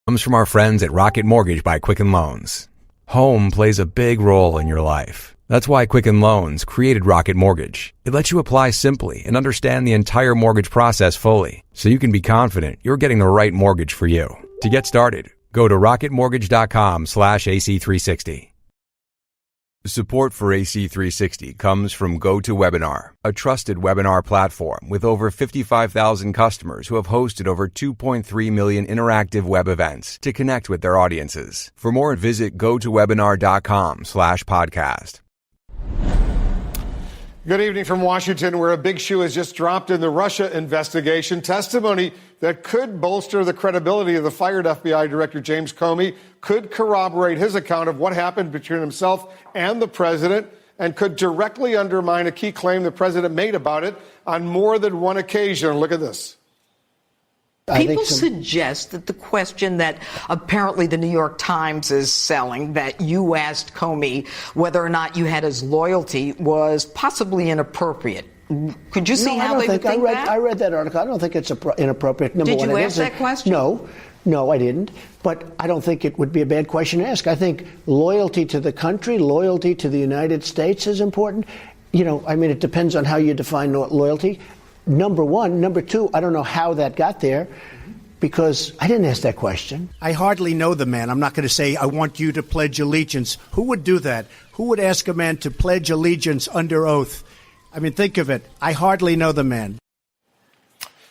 Comes from our friends at Rocket Mortgage by Quicken Loans. Home plays a big role in your life. That's why Quicken Loans created Rocket Mortgage. It lets you apply simply and understand the entire mortgage process fully, so you can be confident you're getting the right mortgage for you. To get started, go to rocketmortgage.com/AC360. Support for AC360 comes from GoToWebinar, a trusted webinar platform with over 55,000 customers who have hosted over 2.3 million interactive web events to connect with their audiences. For more, visit gotowebinar.com/podcast. Good evening from Washington, where a big shoe has just dropped in the Russia investigation. Testimony that could bolster the credibility of the fired FBI Director James Comey, could corroborate his account of what happened between himself and the president, and could directly undermine a key claim the president made about it on more than one occasion. Look at this. People suggest that the question that apparently the New York Times is selling, that you asked Comey whether or not you had his loyalty, was possibly inappropriate. Could you see how they would think that? I read that article. I don't think it's inappropriate. Number one, did you ask that question? No, I didn't. But I don't think it would be a bad question to ask. I think loyalty to the country, loyalty to the United States is important. You know, I mean, it depends on how you define loyalty. Number one. Number two, I don't know how that got there, because I didn't ask that question. I hardly know the man. I'm not going to say, I want you to pledge allegiance. Who would do that? Who would ask a man to pledge allegiance under oath? I mean, think of it. I hardly know the man.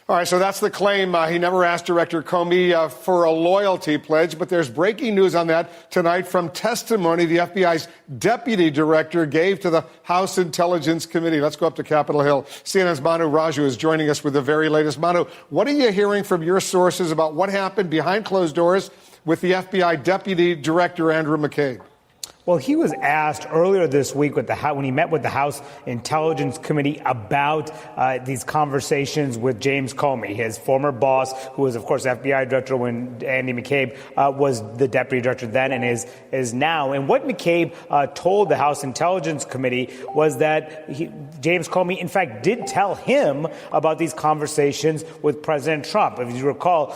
All right, so that's the claim. He never asked Director Comey for a loyalty pledge, but there's breaking news on that tonight from testimony the FBI's deputy director gave to the House Intelligence Committee. Let's go up to Capitol Hill. CNN's Manu Raju is joining us with the very latest. Manu, what are you hearing from your sources about what happened behind closed doors with the FBI deputy director, Andrew McCabe? Well, he was asked earlier this week when he met with the House Intelligence Committee about these conversations with James Comey, his former boss, who was, of course, FBI director when Andy McCabe was the deputy director then and is now. And what McCabe told the House Intelligence Committee was that James Comey, in fact, did tell him about these conversations with President Trump. If you recall,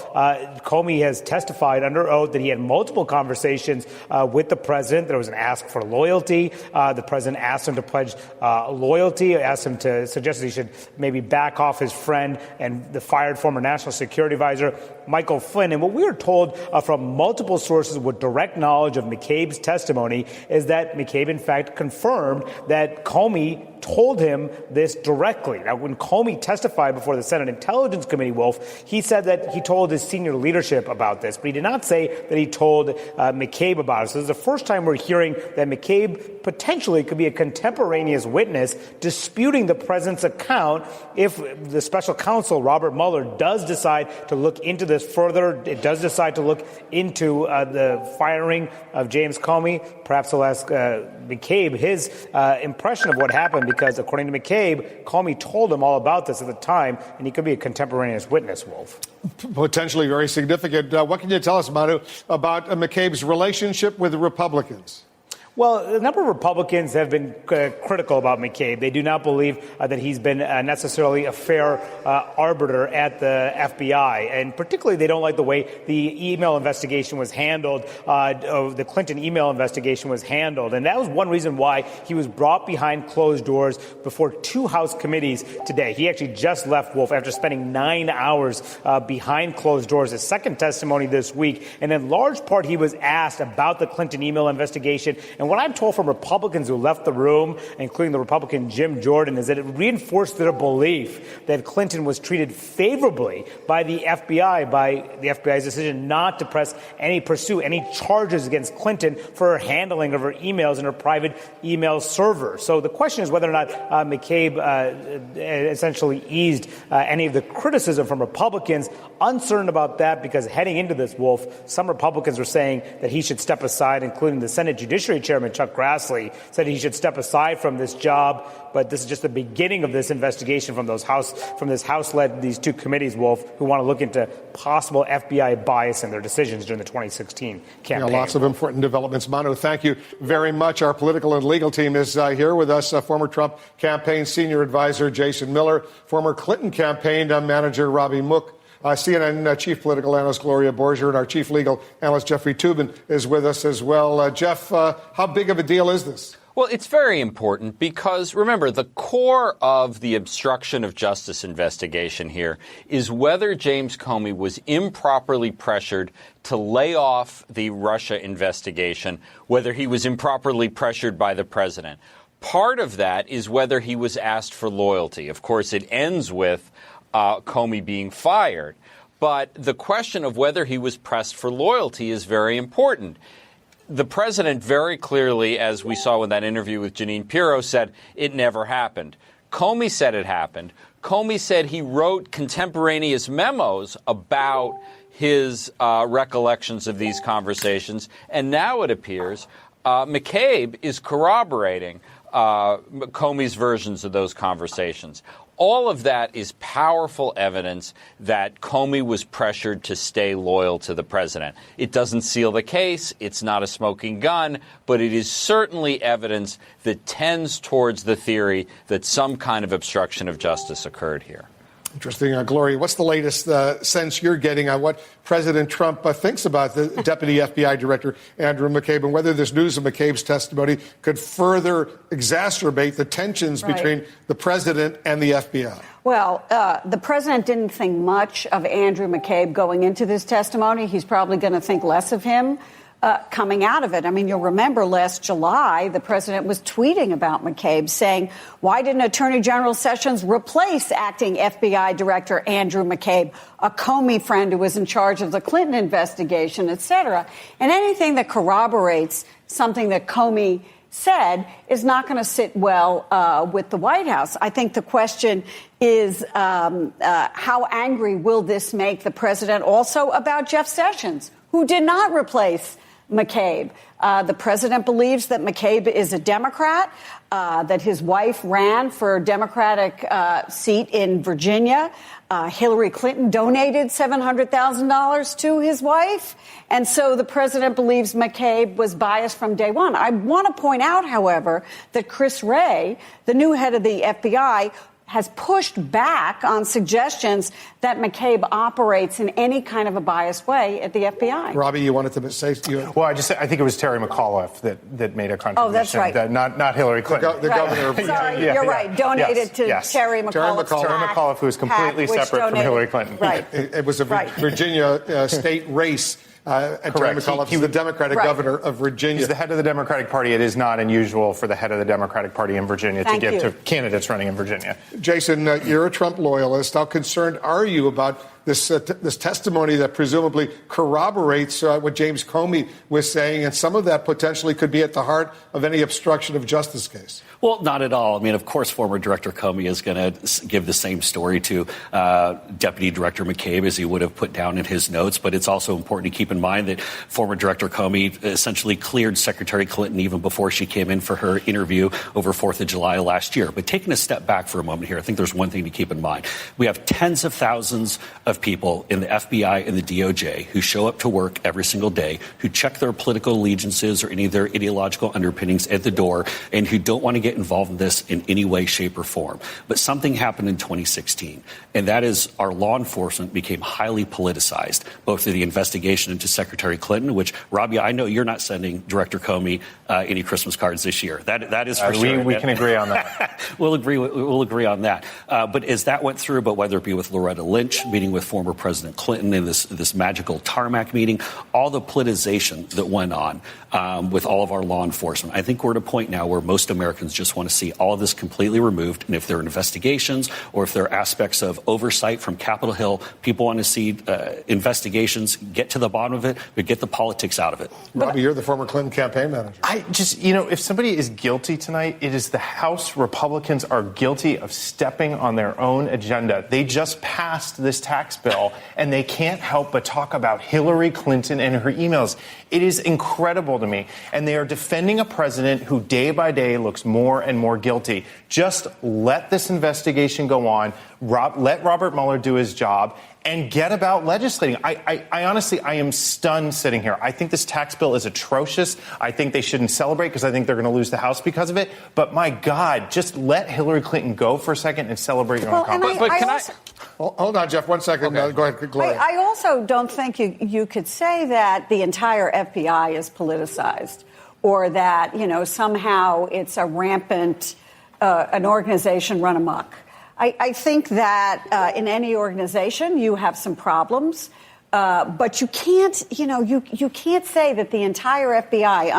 Comey has testified under oath that he had multiple conversations with the president. There was an ask for loyalty. The president asked him to pledge loyalty, asked him to suggest that he should maybe back off his friend and the fired former national security advisor, Michael Flynn. And what we were told from multiple sources with direct knowledge of McCabe's testimony is that McCabe, in fact, confirmed that Comey told him this directly. Now, when Comey testified before the Senate Intelligence Committee, Wolf, he said that he told his senior leadership about this, but he did not say that he told McCabe about it. So this is the first time we're hearing that McCabe potentially could be a contemporaneous witness disputing the president's account if the special counsel, Robert Mueller, does decide to look into this further. It does decide to look into the firing of James Comey. Perhaps he'll ask McCabe his impression of what happened, because according to McCabe, Comey told him all about this at the time, and he could be a contemporaneous witness, Wolf. Potentially very significant. What can you tell us, Manu, about McCabe's relationship with the Republicans? Well, a number of Republicans have been critical about McCabe. They do not believe that he's been necessarily a fair arbiter at the FBI. And particularly, they don't like the way the email investigation was handled, the Clinton email investigation was handled. And that was one reason why he was brought behind closed doors before two House committees today. He actually just left, Wolf, after spending 9 hours behind closed doors, his second testimony this week. And in large part, he was asked about the Clinton email investigation. And what I'm told from Republicans who left the room, including the Republican Jim Jordan, is that it reinforced their belief that Clinton was treated favorably by the FBI, by the FBI's decision not to pursue any charges against Clinton for her handling of her emails and her private email server. So the question is whether or not McCabe essentially eased any of the criticism from Republicans. Uncertain about that, because heading into this, Wolf, some Republicans were saying that he should step aside, including the Senate Judiciary Chairman Chuck Grassley said he should step aside from this job. But this is just the beginning of this investigation from this House-led, these two committees, Wolf, who want to look into possible FBI bias in their decisions during the 2016 campaign. Yeah, lots of important developments. Manu, thank you very much. Our political and legal team is here with us. Former Trump campaign senior advisor Jason Miller, former Clinton campaign manager Robbie Mook, CNN chief political analyst Gloria Borger and our chief legal analyst Jeffrey Toobin is with us as well. Jeff, how big of a deal is this? Well, it's very important because, remember, the core of the obstruction of justice investigation here is whether James Comey was improperly pressured to lay off the Russia investigation, whether he was improperly pressured by the president. Part of that is whether he was asked for loyalty. Of course, it ends with Comey being fired. But the question of whether he was pressed for loyalty is very important. The president very clearly, as we saw in that interview with Jeanine Pirro, said it never happened. Comey said it happened. Comey said he wrote contemporaneous memos about his recollections of these conversations. And now it appears McCabe is corroborating Comey's versions of those conversations. All of that is powerful evidence that Comey was pressured to stay loyal to the president. It doesn't seal the case. It's not a smoking gun, but it is certainly evidence that tends towards the theory that some kind of obstruction of justice occurred here. Interesting. Gloria, what's the latest sense you're getting on what President Trump thinks about the Deputy FBI Director Andrew McCabe and whether this news of McCabe's testimony could further exacerbate the tensions between the president and the FBI? Well, the president didn't think much of Andrew McCabe going into this testimony. He's probably going to think less of him coming out of it. I mean, you'll remember last July, the president was tweeting about McCabe saying, why didn't Attorney General Sessions replace acting FBI Director Andrew McCabe, a Comey friend who was in charge of the Clinton investigation, et cetera? And anything that corroborates something that Comey said is not going to sit well with the White House. I think the question is how angry will this make the president also about Jeff Sessions, who did not replace McCabe. The president believes that McCabe is a Democrat, that his wife ran for a Democratic seat in Virginia. Hillary Clinton donated $700,000 to his wife. And so the president believes McCabe was biased from day one. I want to point out, however, that Chris Wray, the new head of the FBI, has pushed back on suggestions that McCabe operates in any kind of a biased way at the FBI. Robbie, you wanted to say... Well, I think it was Terry McAuliffe that made a contribution. Oh, that's right. Not Hillary Clinton. The governor of Virginia. Sorry, you're right. Donated to Terry McAuliffe. Terry McAuliffe, who is completely separate from Hillary Clinton. Right. It was a Virginia state race. And Terry McAuliffe is the Democratic governor of Virginia. He's the head of the Democratic Party. It is not unusual for the head of the Democratic Party in Virginia to give to candidates running in Virginia. Jason, you're a Trump loyalist. How concerned are you about this testimony that presumably corroborates what James Comey was saying, and some of that potentially could be at the heart of any obstruction of justice case? Well, not at all. I mean, of course, former Director Comey is going to give the same story to Deputy Director McCabe as he would have put down in his notes. But it's also important to keep in mind that former Director Comey essentially cleared Secretary Clinton even before she came in for her interview over 4th of July last year. But taking a step back for a moment here, I think there's one thing to keep in mind. We have tens of thousands of people in the FBI and the DOJ who show up to work every single day, who check their political allegiances or any of their ideological underpinnings at the door, and who don't want to get involved in this in any way, shape, or form. But something happened in 2016, and that is our law enforcement became highly politicized, both through the investigation into Secretary Clinton, which, Robbie, I know you're not sending Director Comey any Christmas cards this year. That is for sure. We can agree on that. We'll agree on that. But as that went through, but whether it be with Loretta Lynch, meeting with former President Clinton in this magical tarmac meeting, all the politicization that went on with all of our law enforcement, I think we're at a point now where most Americans just want to see all of this completely removed. And if there are investigations or if there are aspects of oversight from Capitol Hill, people want to see investigations, get to the bottom of it, but get the politics out of it. Robbie, you're the former Clinton campaign manager. I just, if somebody is guilty tonight, it is the House Republicans are guilty of stepping on their own agenda. They just passed this tax bill, and they can't help but talk about Hillary Clinton and her emails. It is incredible to me. And they are defending a president who day by day looks more and more guilty. Just let this investigation go on. Let Robert Mueller do his job and get about legislating. I honestly, I am stunned sitting here. I think this tax bill is atrocious. I think they shouldn't celebrate because I think they're going to lose the House because of it. But my God, just let Hillary Clinton go for a second and celebrate your own accomplishment. Hold on, Jeff, 1 second. Okay. Go ahead, Gloria. I also don't think you could say that the entire FBI is politicized or that, somehow it's a rampant, an organization run amok. I think that in any organization you have some problems, but you can't, you can't say that the entire FBI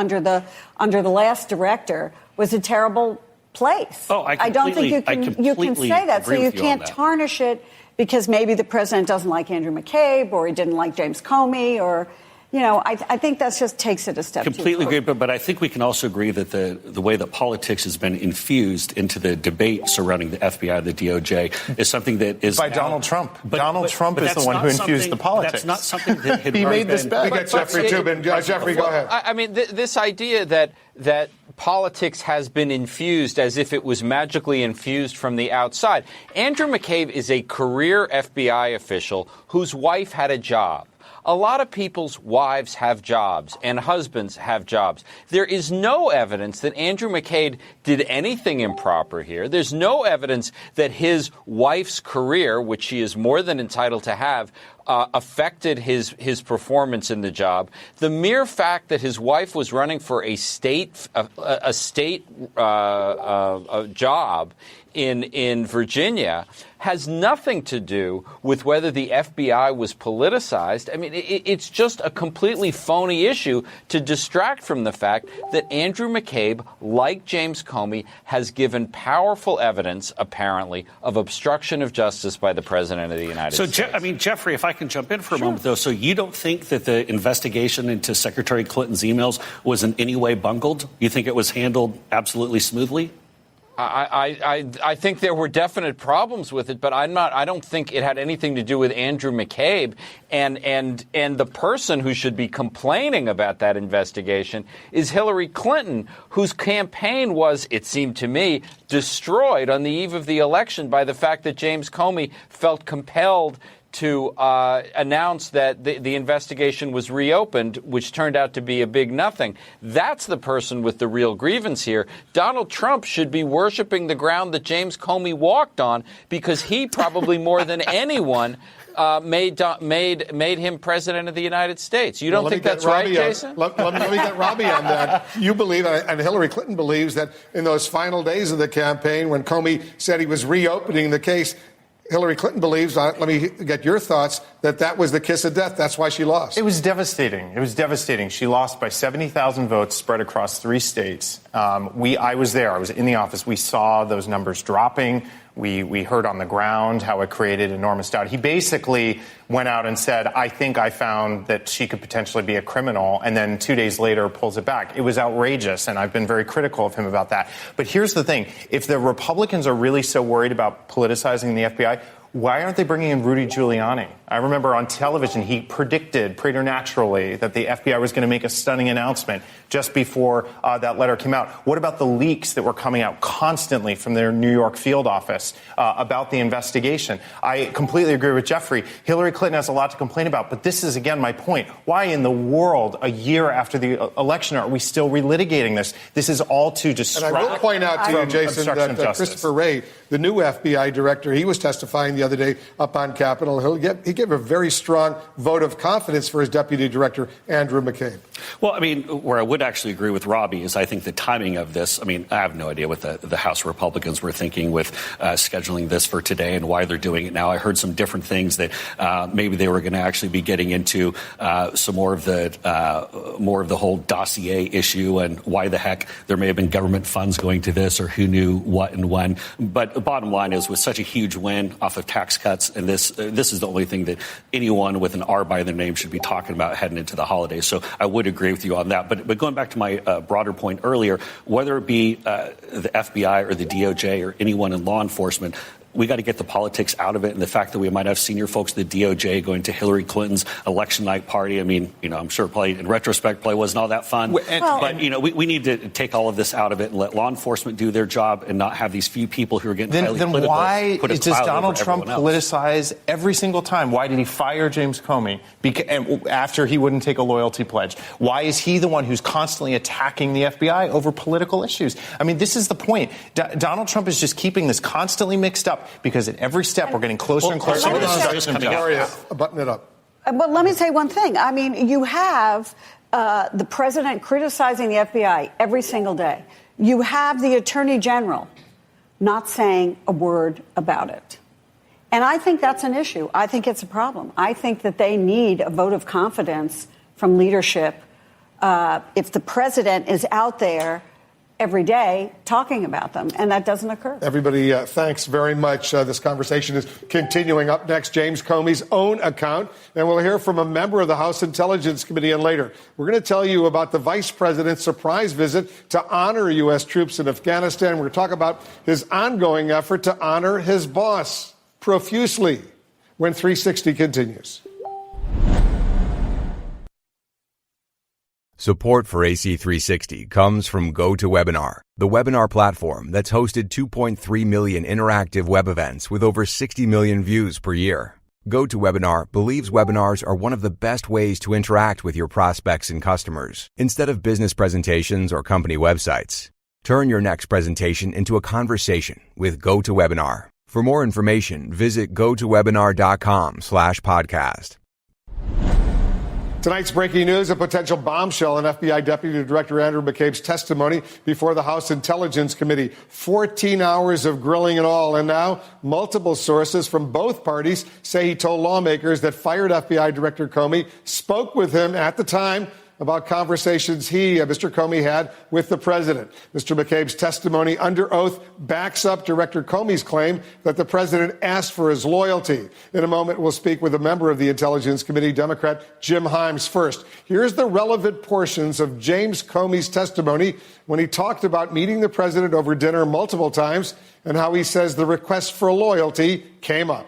under the last director was a terrible place. Oh, I don't think you can say that. So you can't tarnish it because maybe the president doesn't like Andrew McCabe or he didn't like James Comey or. I think that just takes it a step Completely too far. agree, but I think we can also agree that the way that politics has been infused into the debate surrounding the FBI, the DOJ, is something that is by Donald Trump. Donald Trump is the one who infused the politics. That's not something that had he made this been. bet. We got Jeffrey Tubin. Jeffrey, go ahead. I mean, this idea that politics has been infused as if it was magically infused from the outside. Andrew McCabe is a career FBI official whose wife had a job. A lot of people's wives have jobs and husbands have jobs. There is no evidence that Andrew McCabe did anything improper here. There's no evidence that his wife's career, which she is more than entitled to have, affected his performance in the job. The mere fact that his wife was running for a state job in Virginia has nothing to do with whether the FBI was politicized. I mean, it's just a completely phony issue to distract from the fact that Andrew McCabe, like James Comey, has given powerful evidence, apparently, of obstruction of justice by the President of the United States. So, Jeffrey, if I can jump in for a moment, though. So you don't think that the investigation into Secretary Clinton's emails was in any way bungled? You think it was handled absolutely smoothly? I think there were definite problems with it, but I don't think it had anything to do with Andrew McCabe. And the person who should be complaining about that investigation is Hillary Clinton, whose campaign was, it seemed to me, destroyed on the eve of the election by the fact that James Comey felt compelled to announce that the investigation was reopened, which turned out to be a big nothing. That's the person with the real grievance here. Donald Trump should be worshiping the ground that James Comey walked on because he probably more than anyone made him president of the United States. You don't think that's right, Jason? Let me get Robbie on that. You believe, and Hillary Clinton believes, that in those final days of the campaign when Comey said he was reopening the case, Hillary Clinton believes, let me get your thoughts, that was the kiss of death. That's why she lost. It was devastating. It was devastating. She lost by 70,000 votes spread across 3 states. I was there. I was in the office. We saw those numbers dropping. We heard on the ground how it created enormous doubt. He basically went out and said, I think I found that she could potentially be a criminal, and then 2 days later pulls it back. It was outrageous, and I've been very critical of him about that. But here's the thing. If the Republicans are really so worried about politicizing the FBI, why aren't they bringing in Rudy Giuliani? I remember on television he predicted preternaturally that the FBI was going to make a stunning announcement just before that letter came out. What about the leaks that were coming out constantly from their New York field office about the investigation? I completely agree with Jeffrey. Hillary Clinton has a lot to complain about, but this is, again, my point. Why in the world, a year after the election, are we still relitigating this? This is all to distract. And I will point out to you, Jason, that Christopher Wray, the new FBI director, he was testifying the other day up on Capitol Hill. He gave a very strong vote of confidence for his deputy director, Andrew McCabe. Well, I mean, where I would actually agree with Robbie is I think the timing of this, I mean, I have no idea what the House Republicans were thinking with scheduling this for today and why they're doing it now. I heard some different things that maybe they were going to actually be getting into some more of the whole dossier issue and why the heck there may have been government funds going to this or who knew what and when. But the bottom line is, with such a huge win off of tax cuts, and this is the only thing that anyone with an R by their name should be talking about heading into the holidays. So I would agree with you on that. But going back to my broader point earlier, whether it be the FBI or the DOJ or anyone in law enforcement, we got to get the politics out of it, and the fact that we might have senior folks at the DOJ going to Hillary Clinton's election night party. I mean, I'm sure probably in retrospect probably wasn't all that fun. But we need to take all of this out of it and let law enforcement do their job and not have these few people who are getting highly political. Then why does Donald Trump politicize every single time? Why did he fire James Comey after he wouldn't take a loyalty pledge? Why is he the one who's constantly attacking the FBI over political issues? I mean, this is the point. Donald Trump is just keeping this constantly mixed up. up, because at every step we're getting closer and closer to Button it up. But let me say one thing. I mean, you have the president criticizing the FBI every single day. You have the attorney general not saying a word about it. And I think that's an issue. I think it's a problem. I think that they need a vote of confidence from leadership if the president is out there every day talking about them, and that doesn't occur. Everybody, thanks very much. This conversation is continuing. Up next, James Comey's own account, and we'll hear from a member of the House Intelligence Committee. And later, we're going to tell you about the vice president's surprise visit to honor U.S. troops in Afghanistan. We're going to talk about his ongoing effort to honor his boss profusely when 360 continues. Support for AC360 comes from GoToWebinar, the webinar platform that's hosted 2.3 million interactive web events with over 60 million views per year. GoToWebinar believes webinars are one of the best ways to interact with your prospects and customers, instead of business presentations or company websites. Turn your next presentation into a conversation with GoToWebinar. For more information, visit gotowebinar.com/podcast. Tonight's breaking news, a potential bombshell in FBI Deputy Director Andrew McCabe's testimony before the House Intelligence Committee. 14 hours of grilling and all. And now multiple sources from both parties say he told lawmakers that fired FBI Director Comey spoke with him at the time about conversations Mr. Comey, had with the president. Mr. McCabe's testimony under oath backs up Director Comey's claim that the president asked for his loyalty. In a moment, we'll speak with a member of the Intelligence Committee, Democrat Jim Himes. First, here's the relevant portions of James Comey's testimony when he talked about meeting the president over dinner multiple times and how he says the request for loyalty came up.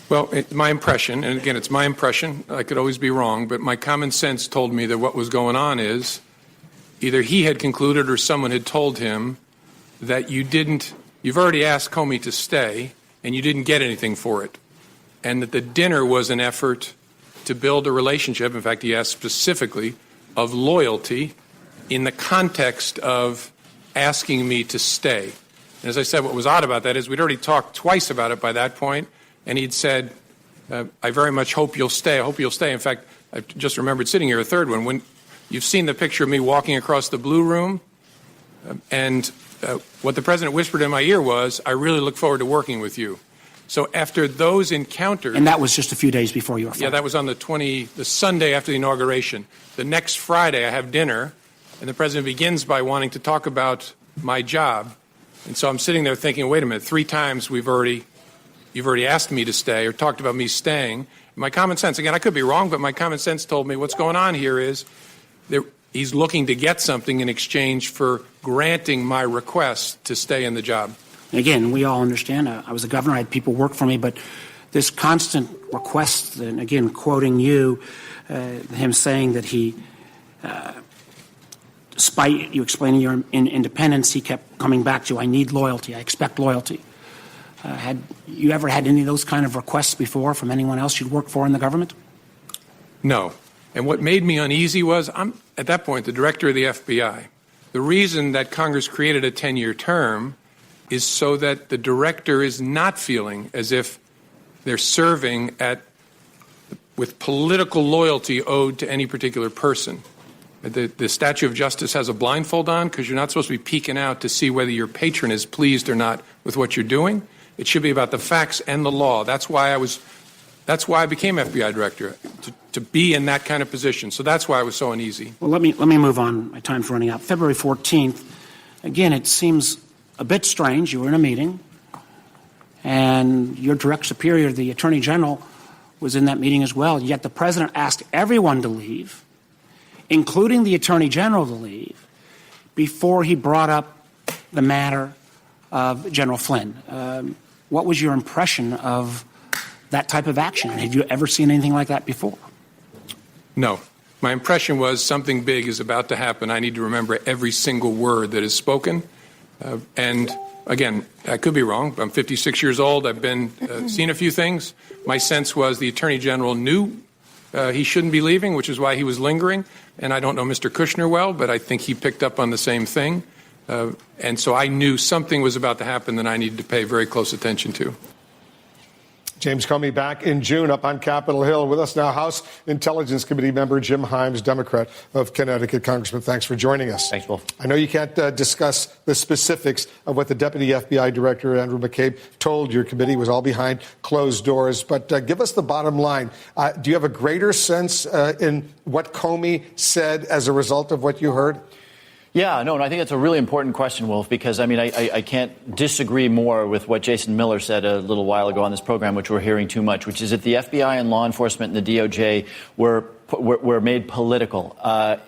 Well, my impression, and again, it's my impression, I could always be wrong, but my common sense told me that what was going on is either he had concluded or someone had told him that you've already asked Comey to stay and you didn't get anything for it. And that the dinner was an effort to build a relationship, in fact, he asked specifically, of loyalty in the context of asking me to stay. And as I said, what was odd about that is we'd already talked twice about it by that point. And he'd said, I very much hope you'll stay. I hope you'll stay. In fact, I just remembered sitting here a third one. When you've seen the picture of me walking across the blue room, and what the president whispered in my ear was, I really look forward to working with you. So after those encounters. And that was just a few days before you were fired. Yeah, that was on the Sunday after the inauguration. The next Friday, I have dinner, and the president begins by wanting to talk about my job. And so I'm sitting there thinking, wait a minute, 3 times you've already asked me to stay or talked about me staying. My common sense, again, I could be wrong, but my common sense told me what's going on here is he's looking to get something in exchange for granting my request to stay in the job. Again, we all understand. I was a governor. I had people work for me. But this constant request, and again, quoting you, him saying that he, despite you explaining your independence, he kept coming back to, I need loyalty. I expect loyalty. Had you ever had any of those kind of requests before from anyone else you'd worked for in the government? No. And what made me uneasy was I'm, at that point, the director of the FBI. The reason that Congress created a 10-year term is so that the director is not feeling as if they're serving with political loyalty owed to any particular person. The statue of justice has a blindfold on because you're not supposed to be peeking out to see whether your patron is pleased or not with what you're doing. It should be about the facts and the law. That's why I became FBI director, to be in that kind of position. So that's why I was so uneasy. Well, let me move on. My time's running out. February 14th, again, it seems a bit strange. You were in a meeting, and your direct superior, the Attorney General, was in that meeting as well. Yet the President asked everyone to leave, including the Attorney General to leave, before he brought up the matter of General Flynn. What was your impression of that type of action? Had you ever seen anything like that before? No. My impression was something big is about to happen. I need to remember every single word that is spoken. And again, I could be wrong. I'm 56 years old. I've been seen a few things. My sense was the Attorney General knew he shouldn't be leaving, which is why he was lingering. And I don't know Mr. Kushner well, but I think he picked up on the same thing. And so I knew something was about to happen that I needed to pay very close attention to. James Comey back in June up on Capitol Hill. With us now, House Intelligence Committee member Jim Himes, Democrat of Connecticut. Congressman, thanks for joining us. Thanks, Wolf. I know you can't discuss the specifics of what the Deputy FBI Director, Andrew McCabe, told your committee. It was all behind closed doors. But give us the bottom line. Do you have a greater sense in what Comey said as a result of what you heard? Yeah, no, and I think that's a really important question, Wolf, because, I mean, I can't disagree more with what Jason Miller said a little while ago on this program, which we're hearing too much, which is that the FBI and law enforcement and the DOJ were made political.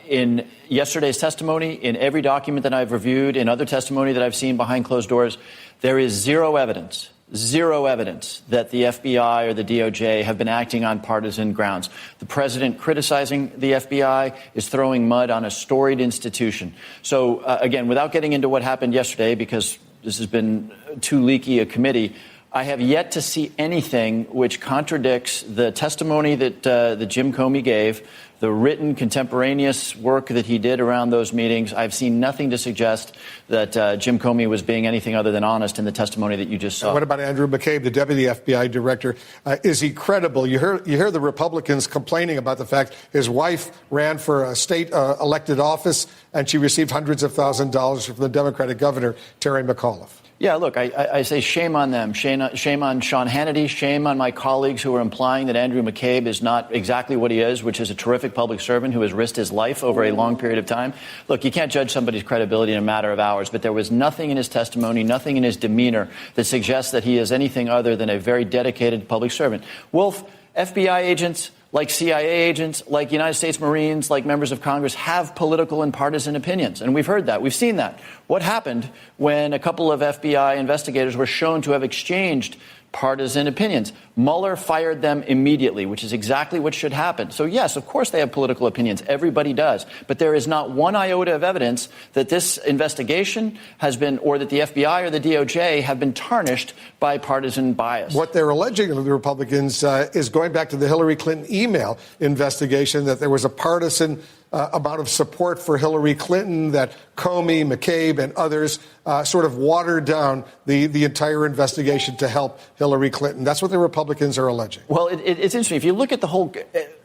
In yesterday's testimony, in every document that I've reviewed, in other testimony that I've seen behind closed doors, there is zero evidence that the FBI or the DOJ have been acting on partisan grounds. The president criticizing the FBI is throwing mud on a storied institution. So, again, without getting into what happened yesterday, because this has been too leaky a committee, I have yet to see anything which contradicts the testimony that Jim Comey gave, the written contemporaneous work that he did around those meetings. I've seen nothing to suggest that Jim Comey was being anything other than honest in the testimony that you just saw. What about Andrew McCabe, the Deputy FBI Director? Is he credible? You hear the Republicans complaining about the fact his wife ran for a state elected office and she received hundreds of thousands of dollars from the Democratic governor, Terry McAuliffe. Yeah, look, I say shame on them. Shame on Sean Hannity. Shame on my colleagues who are implying that Andrew McCabe is not exactly what he is, which is a terrific public servant who has risked his life over a long period of time. Look, you can't judge somebody's credibility in a matter of hours, but there was nothing in his testimony, nothing in his demeanor that suggests that he is anything other than a very dedicated public servant. Wolf, FBI agents, like CIA agents, like United States Marines, like members of Congress, have political and partisan opinions. And we've heard that. We've seen that. What happened when a couple of FBI investigators were shown to have exchanged partisan opinions? Mueller fired them immediately, which is exactly what should happen. So, yes, of course they have political opinions. Everybody does. But there is not one iota of evidence that this investigation has been, or that the FBI or the DOJ have been tarnished by partisan bias. What they're alleging of the Republicans is going back to the Hillary Clinton email investigation, that there was a partisan amount of support for Hillary Clinton, that Comey, McCabe, and others sort of watered down the entire investigation to help Hillary Clinton. That's what the Republicans are alleging. Well, it's interesting. If you look at the whole,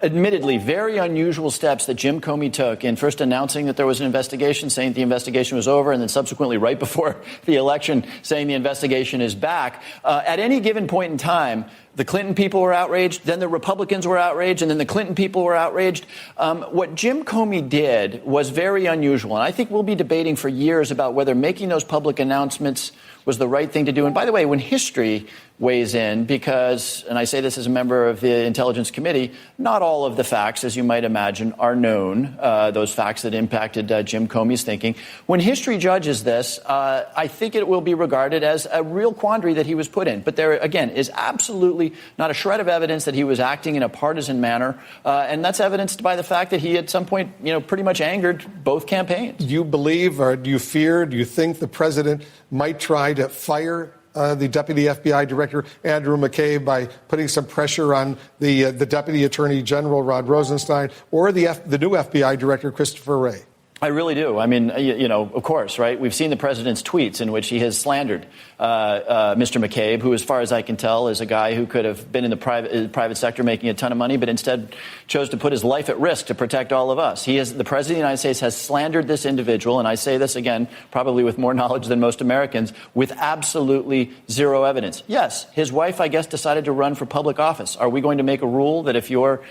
admittedly, very unusual steps that Jim Comey took in first announcing that there was an investigation, saying the investigation was over, and then subsequently right before the election saying the investigation is back, at any given point in time, the Clinton people were outraged, then the Republicans were outraged, and then the Clinton people were outraged. What Jim Comey did was very unusual, and I think we'll be debating for years about whether making those public announcements was the right thing to do. And by the way, when history weighs in, because, and I say this as a member of the Intelligence Committee, not all of the facts, as you might imagine, are known, those facts that impacted Jim Comey's thinking. When history judges this, I think it will be regarded as a real quandary that he was put in. But there, again, is absolutely not a shred of evidence that he was acting in a partisan manner, and that's evidenced by the fact that he at some point, pretty much angered both campaigns. Do you believe, or do you fear, do you think the president might try to fire the Deputy FBI Director, Andrew McCabe, by putting some pressure on the Deputy Attorney General, Rod Rosenstein, or the new FBI Director, Christopher Wray? I really do. I mean, of course, right? We've seen the president's tweets in which he has slandered Mr. McCabe, who, as far as I can tell, is a guy who could have been in the private sector making a ton of money, but instead chose to put his life at risk to protect all of us. The president of the United States has slandered this individual, and I say this again, probably with more knowledge than most Americans, with absolutely zero evidence. Yes, his wife, I guess, decided to run for public office. Are we going to make a rule that if your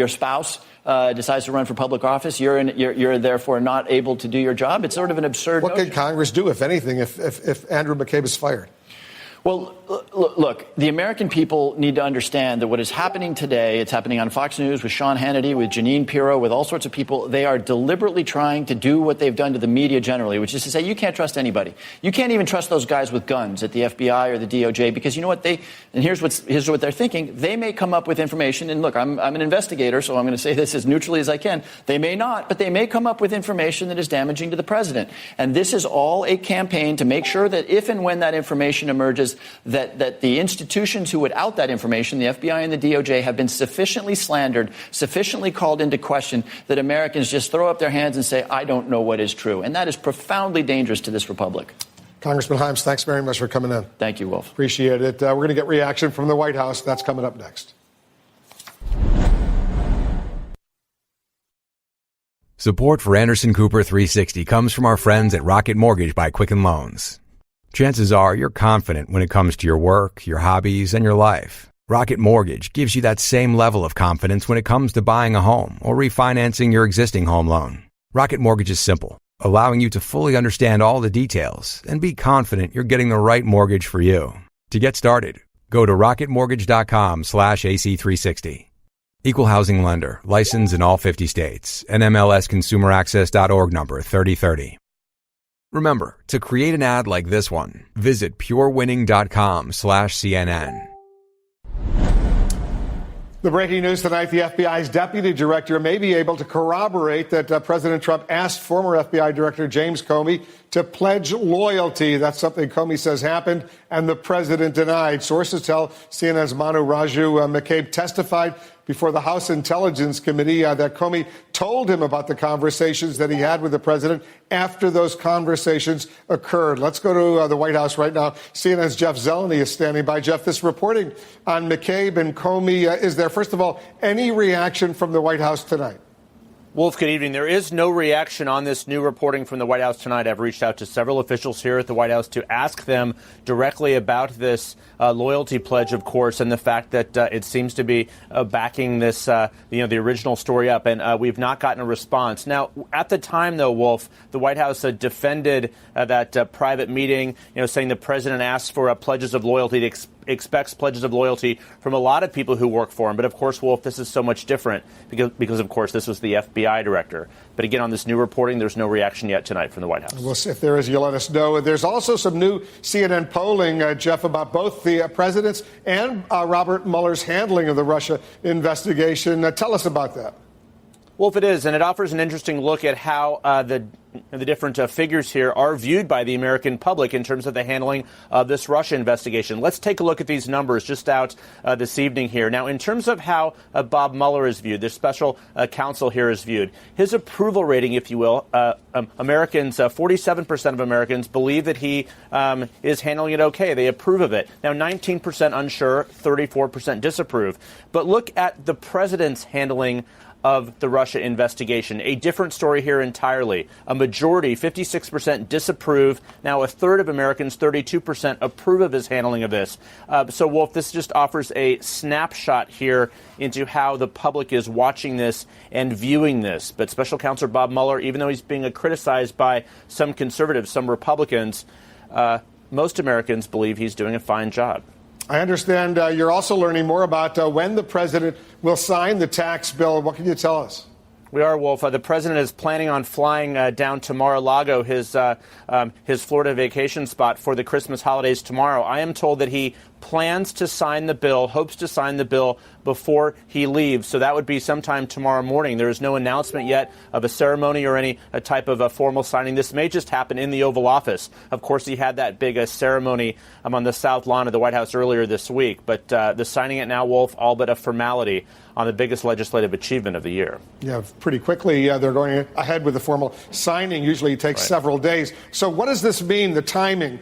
spouse decides to run for public office, you're therefore not able to do your job? It's sort of an absurd notion. What can Congress do, if anything, if Andrew McCabe is fired? Well, look, the American people need to understand that what is happening today, it's happening on Fox News with Sean Hannity, with Jeanine Pirro, with all sorts of people. They are deliberately trying to do what they've done to the media generally, which is to say you can't trust anybody. You can't even trust those guys with guns at the FBI or the DOJ, because you know what here's what they're thinking. They may come up with information, and look, I'm an investigator, so I'm going to say this as neutrally as I can. They may not, but they may come up with information that is damaging to the president. And this is all a campaign to make sure that if and when that information emerges, is that the institutions who would out that information, the FBI and the DOJ, have been sufficiently slandered, sufficiently called into question, that Americans just throw up their hands and say, I don't know what is true. And that is profoundly dangerous to this republic. Congressman Himes, thanks very much for coming in. Thank you, Wolf. Appreciate it. We're going to get reaction from the White House. That's coming up next. Support for Anderson Cooper 360 comes from our friends at Rocket Mortgage by Quicken Loans. Chances are you're confident when it comes to your work, your hobbies, and your life. Rocket Mortgage gives you that same level of confidence when it comes to buying a home or refinancing your existing home loan. Rocket Mortgage is simple, allowing you to fully understand all the details and be confident you're getting the right mortgage for you. To get started, go to rocketmortgage.com/AC360. Equal housing lender, licensed in all 50 states, NMLSconsumeraccess.org number 3030. Remember, to create an ad like this one, visit purewinning.com/CNN. The breaking news tonight, the FBI's deputy director may be able to corroborate that President Trump asked former FBI Director James Comey to pledge loyalty. That's something Comey says happened, and the president denied. Sources tell CNN's Manu Raju McCabe testified before the House Intelligence Committee that Comey told him about the conversations that he had with the president after those conversations occurred. Let's go to the White House right now. CNN's Jeff Zeleny is standing by. Jeff, this reporting on McCabe and Comey, is there, first of all, any reaction from the White House tonight? Wolf, good evening. There is no reaction on this new reporting from the White House tonight. I've reached out to several officials here at the White House to ask them directly about this loyalty pledge, of course, and the fact that it seems to be backing this, the original story up. And we've not gotten a response. Now, at the time, though, Wolf, the White House defended that private meeting, saying the president asked for pledges of loyalty, expects pledges of loyalty from a lot of people who work for him. But, of course, Wolf, this is so much different because of course, this was the FBI director. But again, on this new reporting, there's no reaction yet tonight from the White House. Well, if there is, you'll let us know. There's also some new CNN polling, Jeff, about both the president's and Robert Mueller's handling of the Russia investigation. Tell us about that. Wolf, it is, and it offers an interesting look at how the different figures here are viewed by the American public in terms of the handling of this Russia investigation. Let's take a look at these numbers just out this evening here. Now, in terms of how Bob Mueller is viewed, the special counsel here is viewed, his approval rating, if you will, Americans, 47% of Americans believe that he is handling it okay. They approve of it. Now, 19% unsure, 34% disapprove. But look at the president's handling of the Russia investigation. A different story here entirely. A majority, 56%, disapprove. Now a third of Americans, 32%, approve of his handling of this. So, Wolf, this just offers a snapshot here into how the public is watching this and viewing this. But Special Counsel Bob Mueller, even though he's being criticized by some conservatives, some Republicans, most Americans believe he's doing a fine job. I understand you're also learning more about when the president will sign the tax bill. What can you tell us? We are, Wolf. The president is planning on flying down to Mar-a-Lago, his Florida vacation spot, for the Christmas holidays tomorrow. I am told that he plans to sign the bill, hopes to sign the bill before he leaves. So that would be sometime tomorrow morning. There is no announcement yet of a ceremony or any type of a formal signing. This may just happen in the Oval Office. Of course, he had that big ceremony on the South Lawn of the White House earlier this week. But the signing it now, Wolf, all but a formality on the biggest legislative achievement of the year. Yeah, pretty quickly they're going ahead with the formal signing. Usually it takes several days. So what does this mean, the timing,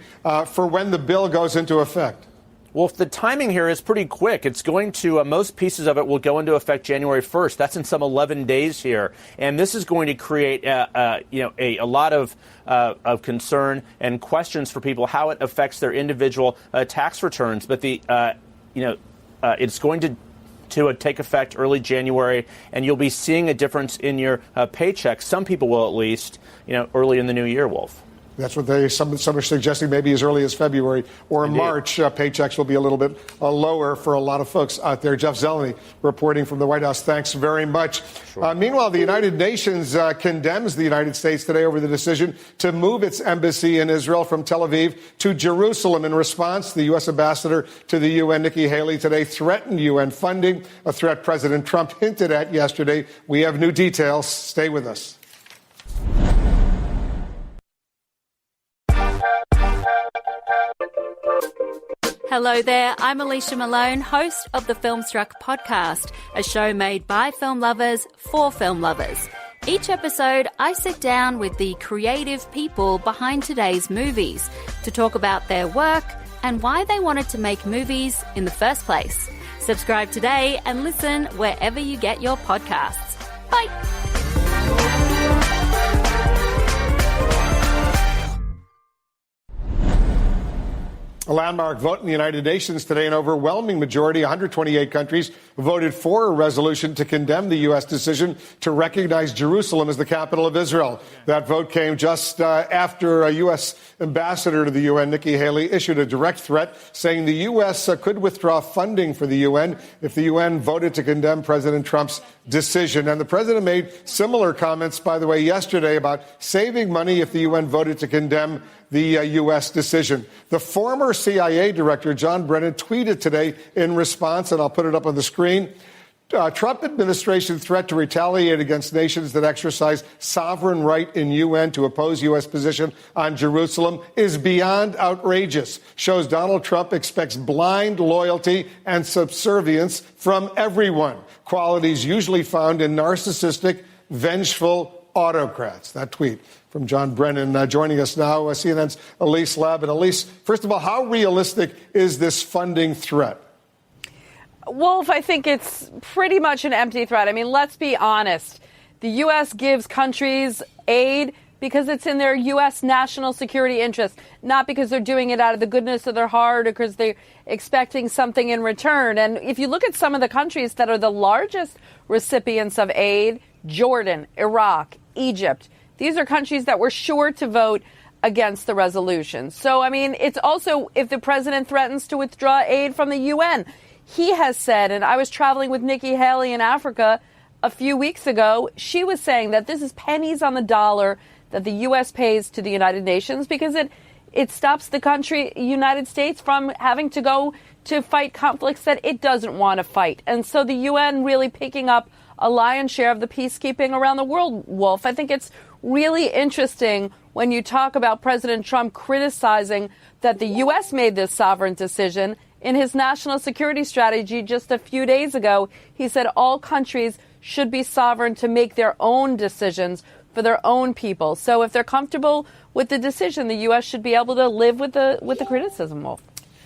for when the bill goes into effect? Well, the timing here is pretty quick. It's going to, most pieces of it will go into effect January 1st. That's in some 11 days here. And this is going to create, a lot of concern and questions for people, how it affects their individual tax returns. But it's going to take effect early January, and you'll be seeing a difference in your paycheck. Some people will, at least, early in the new year, Wolf. That's what some are suggesting, maybe as early as February or Indeed. March. Paychecks will be a little bit lower for a lot of folks out there. Jeff Zeleny reporting from the White House. Thanks very much. Sure. Meanwhile, the United Nations condemns the United States today over the decision to move its embassy in Israel from Tel Aviv to Jerusalem. In response, the U.S. ambassador to the UN, Nikki Haley, today threatened UN funding, a threat President Trump hinted at yesterday. We have new details. Stay with us. Hello there, I'm Alicia Malone, host of the Filmstruck podcast, a show made by film lovers for film lovers. Each episode, I sit down with the creative people behind today's movies to talk about their work and why they wanted to make movies in the first place. Subscribe today and listen wherever you get your podcasts. Bye! A landmark vote in the United Nations today. An overwhelming majority, 128 countries, voted for a resolution to condemn the U.S. decision to recognize Jerusalem as the capital of Israel. That vote came just after a U.S. ambassador to the UN, Nikki Haley, issued a direct threat saying the U.S. Could withdraw funding for the UN if the UN voted to condemn President Trump's decision. And the president made similar comments, by the way, yesterday about saving money if the UN voted to condemn the U.S. decision. The former CIA director, John Brennan, tweeted today in response, and I'll put it up on the screen, Trump administration threat to retaliate against nations that exercise sovereign right in UN to oppose U.S. position on Jerusalem is beyond outrageous. Shows Donald Trump expects blind loyalty and subservience from everyone, qualities usually found in narcissistic, vengeful autocrats. That tweet from John Brennan. Joining us now, CNN's Elise Labott. Elise, first of all, how realistic is this funding threat? Wolf, I think it's pretty much an empty threat. I mean, let's be honest. The U.S. gives countries aid because it's in their U.S. national security interest, not because they're doing it out of the goodness of their heart or because they're expecting something in return. And if you look at some of the countries that are the largest recipients of aid, Jordan, Iraq, Egypt, these are countries that were sure to vote against the resolution. So, I mean, it's also if the president threatens to withdraw aid from the UN, he has said, and I was traveling with Nikki Haley in Africa a few weeks ago, she was saying that this is pennies on the dollar that the U.S. pays to the United Nations because it stops the country, United States, from having to go to fight conflicts that it doesn't want to fight. And so the UN really picking up a lion's share of the peacekeeping around the world, Wolf. I think it's really interesting when you talk about President Trump criticizing that the U.S. made this sovereign decision. In his national security strategy just a few days ago, he said all countries should be sovereign to make their own decisions for their own people. So if they're comfortable with the decision, the U.S. should be able to live with the criticism, Wolf.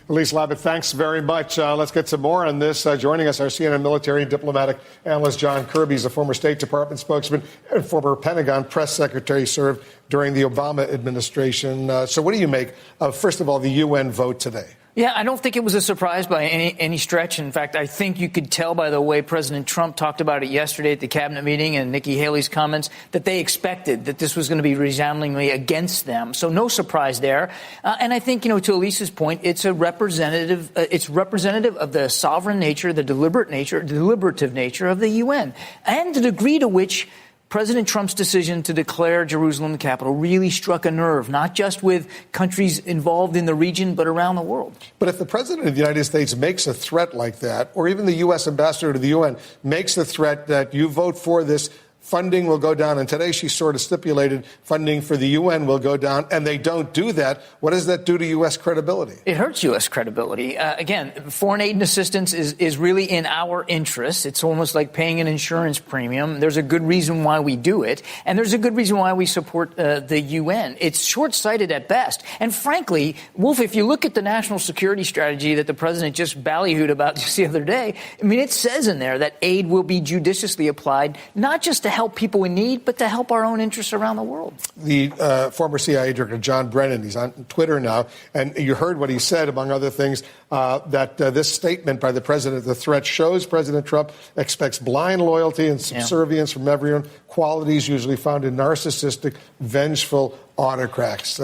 Elise Labott, thanks very much. Let's get some more on this. Joining us, our CNN military and diplomatic analyst John Kirby. He's a former State Department spokesman and former Pentagon press secretary, served during the Obama administration. So what do you make of, first of all, the UN vote today? Yeah, I don't think it was a surprise by any stretch. In fact, I think you could tell by the way President Trump talked about it yesterday at the cabinet meeting and Nikki Haley's comments that they expected that this was going to be resoundingly against them. So no surprise there. And I think, to Elise's point, it's a representative of the sovereign nature, the deliberative nature of the UN and the degree to which President Trump's decision to declare Jerusalem the capital really struck a nerve, not just with countries involved in the region, but around the world. But if the president of the United States makes a threat like that, or even the U.S. ambassador to the UN makes a threat that you vote for this, funding will go down. And today she sort of stipulated funding for the UN will go down, and they don't do that. What does that do to U.S. credibility? It hurts U.S. credibility. Again, foreign aid and assistance is really in our interest. It's almost like paying an insurance premium. There's a good reason why we do it, and there's a good reason why we support the UN. It's short-sighted at best. And frankly, Wolf, if you look at the national security strategy that the president just ballyhooed about just the other day, I mean, it says in there that aid will be judiciously applied, not just to help people in need, but to help our own interests around the world. The former CIA director, John Brennan, he's on Twitter now, and you heard what he said, among other things, that this statement by the president, the threat shows President Trump expects blind loyalty and subservience from everyone, qualities usually found in narcissistic, vengeful autocrats.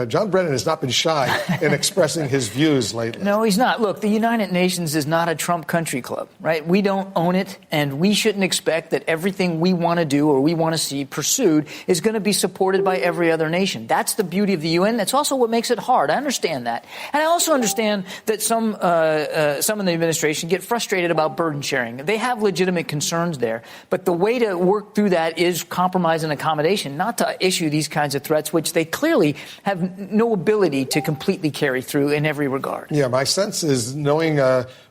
John Brennan has not been shy in expressing his views lately. No, he's not. Look, the United Nations is not a Trump country club, right? We don't own it, and we shouldn't expect that everything we want to do or we want to see pursued is going to be supported by every other nation. That's the beauty of the UN. That's also what makes it hard. I understand that. And I also understand that some in the administration get frustrated about burden sharing. They have legitimate concerns there. But the way to work through that is compromise and accommodation, not to issue these kinds of threats, which which they clearly have no ability to completely carry through in every regard. Yeah, my sense is, knowing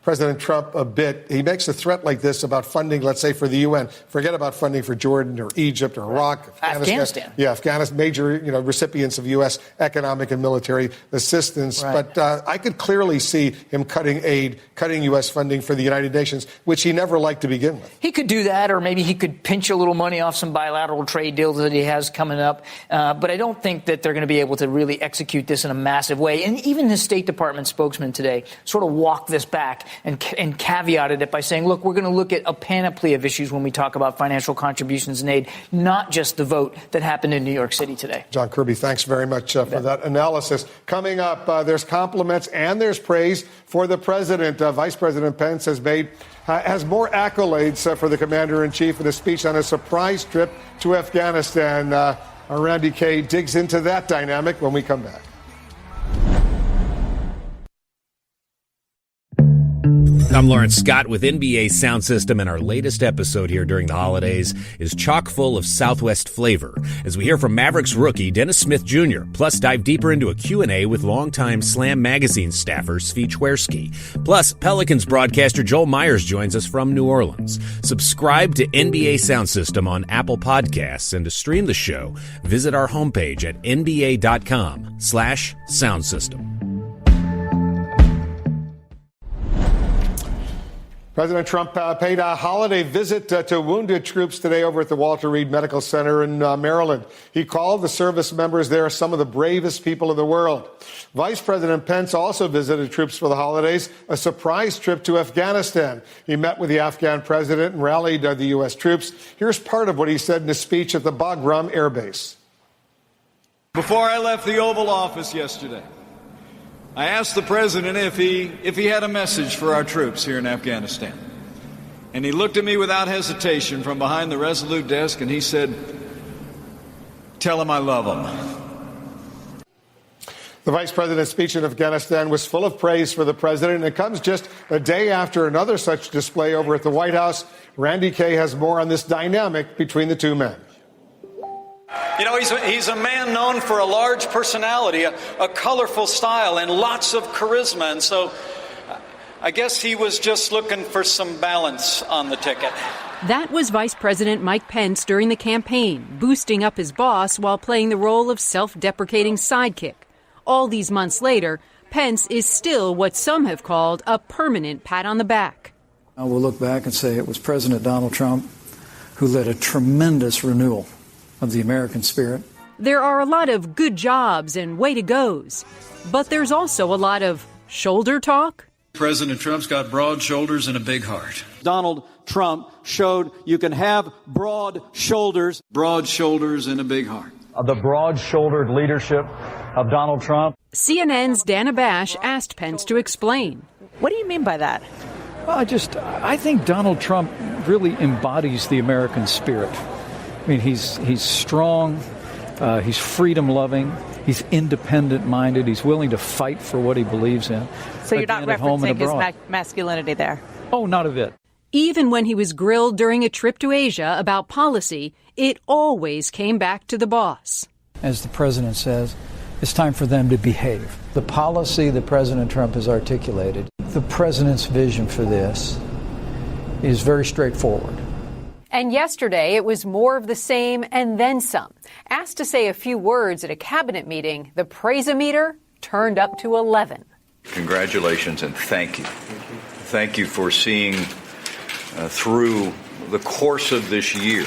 President Trump a bit, he makes a threat like this about funding, let's say, for the UN. Forget about funding for Jordan or Egypt or Iraq. Afghanistan. Yeah, Afghanistan, major recipients of U.S. economic and military assistance. Right. But I could clearly see him cutting aid, cutting U.S. funding for the United Nations, which he never liked to begin with. He could do that, or maybe he could pinch a little money off some bilateral trade deals that he has coming up. But I don't think that they're going to be able to really execute this in a massive way. And even the State Department spokesman today sort of walked this back and caveated it by saying, look, we're going to look at a panoply of issues when we talk about financial contributions and aid, not just the vote that happened in New York City today. John Kirby, thanks very much for that analysis. Coming up, there's compliments and there's praise for the president. Vice President Pence has more accolades for the commander-in-chief in a speech on a surprise trip to Afghanistan. Randy Kaye digs into that dynamic when we come back. I'm Lawrence Scott with NBA Sound System, and our latest episode here during the holidays is chock full of Southwest flavor as we hear from Mavericks rookie Dennis Smith Jr., plus dive deeper into a Q&A with longtime Slam Magazine staffer Svi Chwerski. Plus, Pelicans broadcaster Joel Myers joins us from New Orleans. Subscribe to NBA Sound System on Apple Podcasts, and to stream the show, visit our homepage at nba.com/soundsystem. President Trump paid a holiday visit to wounded troops today over at the Walter Reed Medical Center in Maryland. He called the service members there some of the bravest people in the world. Vice President Pence also visited troops for the holidays, a surprise trip to Afghanistan. He met with the Afghan president and rallied the U.S. troops. Here's part of what he said in a speech at the Bagram Air Base. Before I left the Oval Office yesterday, I asked the president if he had a message for our troops here in Afghanistan. And he looked at me without hesitation from behind the Resolute desk and he said, "Tell him I love him." The vice president's speech in Afghanistan was full of praise for the president, and it comes just a day after another such display over at the White House. Randy Kaye has more on this dynamic between the two men. You know, he's a man known for a large personality, a colorful style, and lots of charisma. And so I guess he was just looking for some balance on the ticket. That was Vice President Mike Pence during the campaign, boosting up his boss while playing the role of self-deprecating sidekick. All these months later, Pence is still what some have called a permanent pat on the back. I will look back and say it was President Donald Trump who led a tremendous renewal of the American spirit. There are a lot of good jobs and way to goes, but there's also a lot of shoulder talk. President Trump's got broad shoulders and a big heart. Donald Trump showed you can have broad shoulders. Broad shoulders and a big heart. The broad-shouldered leadership of Donald Trump. CNN's Dana Bash asked Pence to explain. What do you mean by that? Well, I think Donald Trump really embodies the American spirit. I mean, he's strong, he's freedom-loving, he's independent-minded, he's willing to fight for what he believes in. So you're not referencing his masculinity there? Oh, not a bit. Even when he was grilled during a trip to Asia about policy, it always came back to the boss. As the president says, it's time for them to behave. The policy that President Trump has articulated, the president's vision for this is very straightforward. And yesterday, it was more of the same and then some. Asked to say a few words at a cabinet meeting, the praise-o-meter turned up to 11. Congratulations and thank you. Thank you for seeing through the course of this year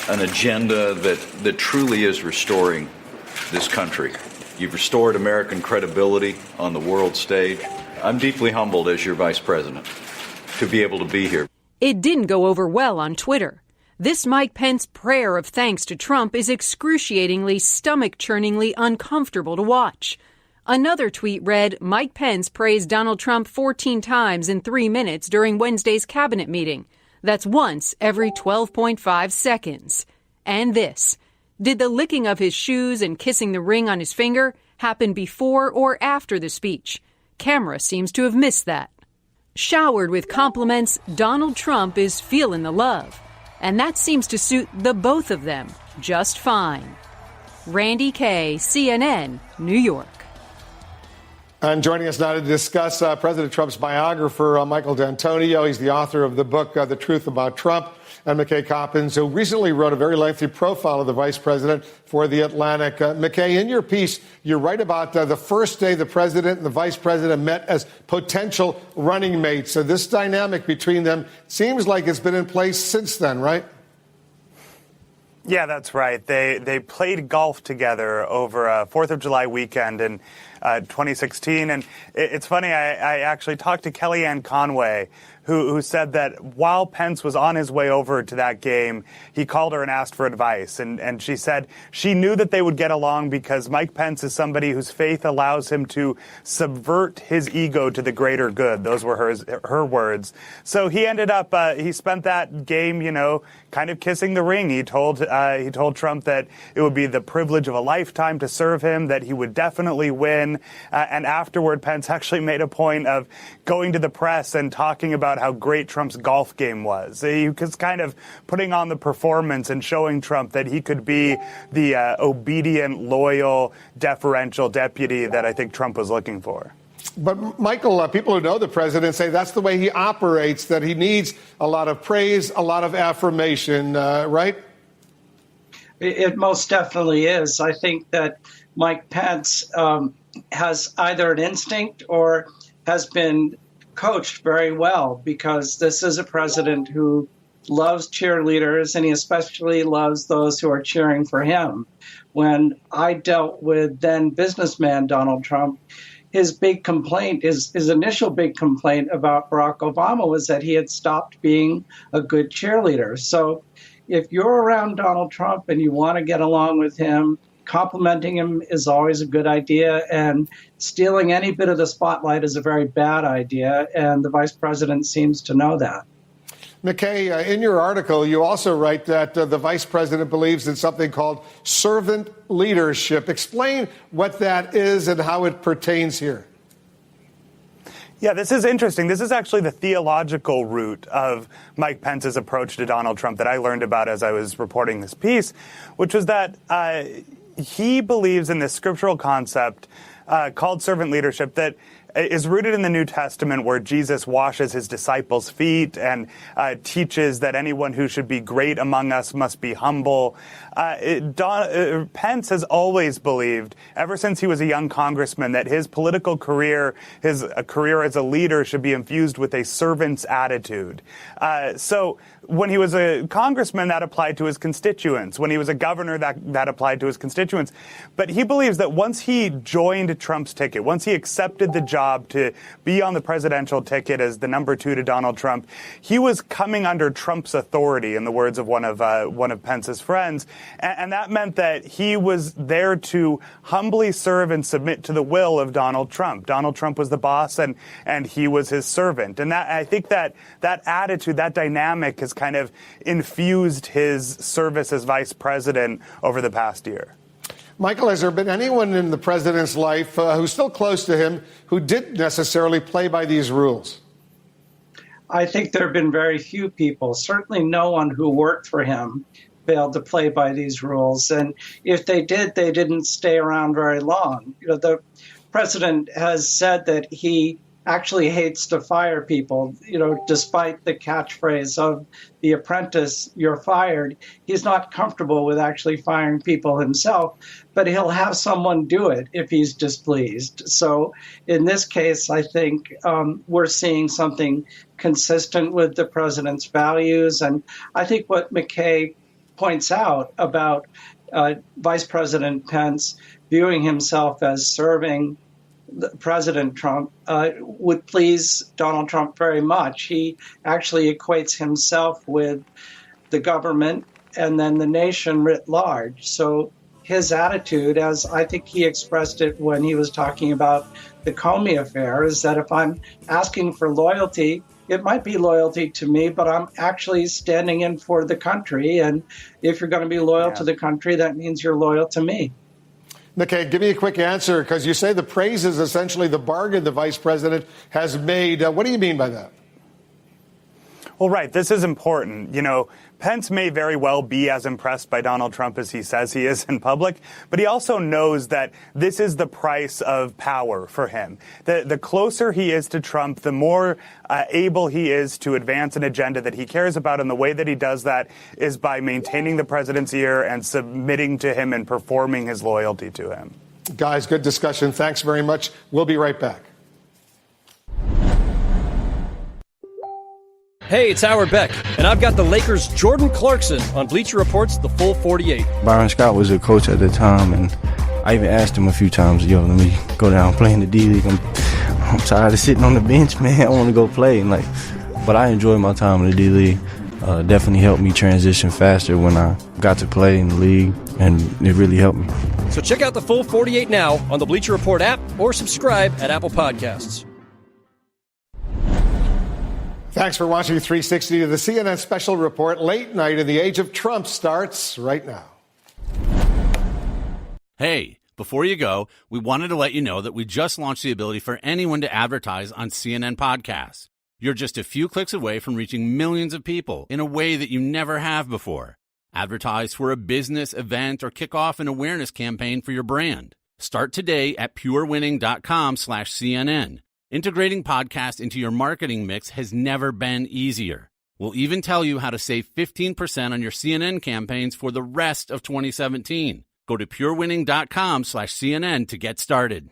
an agenda that truly is restoring this country. You've restored American credibility on the world stage. I'm deeply humbled as your vice president to be able to be here. It didn't go over well on Twitter. This Mike Pence prayer of thanks to Trump is excruciatingly, stomach-churningly uncomfortable to watch. Another tweet read, Mike Pence praised Donald Trump 14 times in 3 minutes during Wednesday's cabinet meeting. That's once every 12.5 seconds. And this. Did the licking of his shoes and kissing the ring on his finger happen before or after the speech? Camera seems to have missed that. Showered with compliments, Donald Trump is feeling the love. And that seems to suit the both of them just fine. Randy Kay, CNN, New York. And joining us now to discuss President Trump's biographer, Michael D'Antonio. He's the author of the book, The Truth About Trump, and McKay Coppins, who recently wrote a very lengthy profile of the vice president for The Atlantic. McKay, in your piece, you write about the first day the president and the vice president met as potential running mates. So this dynamic between them seems like it's been in place since then, right? Yeah, that's right. They played golf together over a 4th of July weekend in 2016. And it's funny, I actually talked to Kellyanne Conway, who said that while Pence was on his way over to that game, he called her and asked for advice. And she said she knew that they would get along because Mike Pence is somebody whose faith allows him to subvert his ego to the greater good. Those were her words. So he ended up, he spent that game, kind of kissing the ring. He told Trump that it would be the privilege of a lifetime to serve him, that he would definitely win. And afterward, Pence actually made a point of going to the press and talking about how great Trump's golf game was. He was kind of putting on the performance and showing Trump that he could be the obedient, loyal, deferential deputy that I think Trump was looking for. But, Michael, people who know the president say that's the way he operates, that he needs a lot of praise, a lot of affirmation, right? It most definitely is. I think that Mike Pence has either an instinct or has been coached very well, because this is a president who loves cheerleaders, and he especially loves those who are cheering for him. When I dealt with then businessman Donald Trump, his big complaint, his initial big complaint about Barack Obama was that he had stopped being a good cheerleader. So if you're around Donald Trump and you want to get along with him, complimenting him is always a good idea, and stealing any bit of the spotlight is a very bad idea, and the vice president seems to know that. McKay, in your article, you also write that the vice president believes in something called servant leadership. Explain what that is and how it pertains here. Yeah, this is interesting. This is actually the theological root of Mike Pence's approach to Donald Trump that I learned about as I was reporting this piece, which was that he believes in this scriptural concept called servant leadership that is rooted in the New Testament, where Jesus washes his disciples' feet and teaches that anyone who should be great among us must be humble. Pence has always believed, ever since he was a young congressman, that his political career, his career as a leader, should be infused with a servant's attitude. So when he was a congressman, that applied to his constituents. When he was a governor, that applied to his constituents. But he believes that once he joined Trump's ticket, once he accepted the job to be on the presidential ticket as the number 2 to Donald Trump, he was coming under Trump's authority, in the words of one of Pence's friends. And that meant that he was there to humbly serve and submit to the will of Donald Trump. Donald Trump was the boss, and he was his servant. And I think that attitude, that dynamic has kind of infused his service as vice president over the past year. Michael, has there been anyone in the president's life who's still close to him who didn't necessarily play by these rules? I think there have been very few people, certainly no one who worked for him, failed to play by these rules. And if they did, they didn't stay around very long. The president has said that he actually hates to fire people, despite the catchphrase of The Apprentice, you're fired. He's not comfortable with actually firing people himself, but he'll have someone do it if he's displeased. So in this case, I think we're seeing something consistent with the president's values. And I think what McKay points out about Vice President Pence viewing himself as serving President Trump would please Donald Trump very much. He actually equates himself with the government and then the nation writ large. So his attitude, as I think he expressed it when he was talking about the Comey affair, is that if I'm asking for loyalty, it might be loyalty to me, but I'm actually standing in for the country. And if you're going to be loyal to the country, that means you're loyal to me. McKay, give me a quick answer, because you say the praise is essentially the bargain the vice president has made. What do you mean by that? Well, right. This is important. You know, Pence may very well be as impressed by Donald Trump as he says he is in public, but he also knows that this is the price of power for him. The closer he is to Trump, the more able he is to advance an agenda that he cares about, and the way that he does that is by maintaining the president's ear and submitting to him and performing his loyalty to him. Guys, good discussion. Thanks very much. We'll be right back. Hey, it's Howard Beck, and I've got the Lakers' Jordan Clarkson on Bleacher Report's The Full 48. Byron Scott was a coach at the time, and I even asked him a few times, let me go down and play in the D-League. I'm tired of sitting on the bench, man. I want to go play. But I enjoyed my time in the D-League. Definitely helped me transition faster when I got to play in the league, and it really helped me. So check out The Full 48 now on the Bleacher Report app or subscribe at Apple Podcasts. Thanks for watching 360. The CNN Special Report, Late Night in the Age of Trump, starts right now. Hey, before you go, we wanted to let you know that we just launched the ability for anyone to advertise on CNN podcasts. You're just a few clicks away from reaching millions of people in a way that you never have before. Advertise for a business, event, or kick off an awareness campaign for your brand. Start today at purewinning.com/CNN. Integrating podcasts into your marketing mix has never been easier. We'll even tell you how to save 15% on your CNN campaigns for the rest of 2017. Go to purewinning.com/CNN to get started.